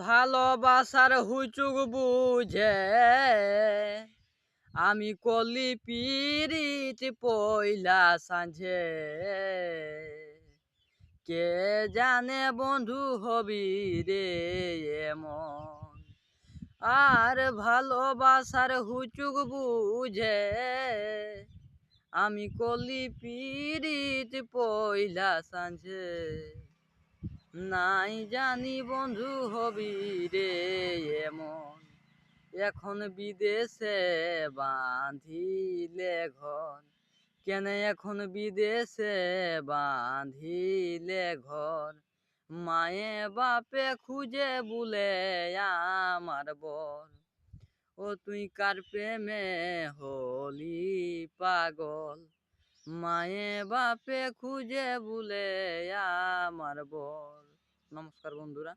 ভালোবাসার হুচুক বুঝে আমি কলি পিরিত পয়লা সাঁঝে। কে জানে বন্ধু হবি রে এমন, আর ভালোবাসার হুচুক বুঝে আমি কলি পিরিত পয়লা সাঁঝে। নাই জানি বন্ধু হবি রে এমন, এখন বিদেশে বাঁধিলে ঘর। কেন এখন বিদেশে বাঁধিলে ঘর, মায়ে বাপে খুঁজে বুলে আমার বর। ও তুই কার প্রেমে হলি পাগল, মায়ে বাপে খুঁজে বুলে আমার বর। নমস্কার বন্ধুরা।